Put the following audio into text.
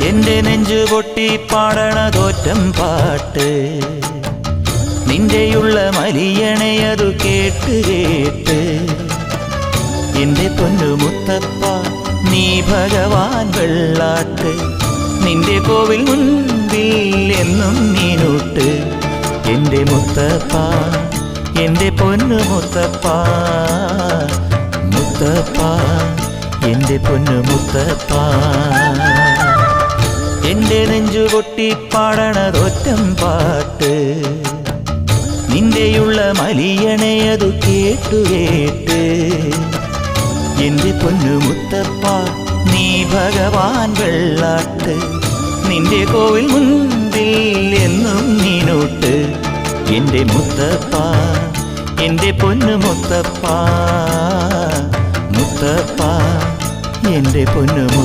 എന്റെ നെഞ്ചു പൊട്ടി പാടണതോറ്റം പാട്ട് നിന്റെയുള്ള മലിയണയതു കേട്ട് കേട്ട് എന്റെ പൊന്നു മുത്തപ്പ നീ ഭഗവാൻ വെള്ളാട്ട് നിന്റെ കോവിൽ മുൻപിൽ എന്നും നീനൂട്ട് എന്റെ മുത്തപ്പ എന്റെ പൊന്നു മുത്തപ്പ മുത്തപ്പ എന്റെ പൊന്നു മുത്തപ്പ എന്റെ നെഞ്ചു പൊട്ടി പാടണതൊറ്റം പാട്ട് നിന്റെയുള്ള മലിയണയതു കേട്ടു കേട്ട് എന്റെ പൊന്നു മുത്തപ്പ നീ ഭഗവാൻ വെള്ളാട്ട് നിന്റെ കോവിൽ മുൻപിൽ എന്നും നീനൂട്ട് എന്റെ മുത്തപ്പ എന്റെ പൊന്നു മുത്തപ്പ മുത്തപ്പ എന്റെ പൊന്നു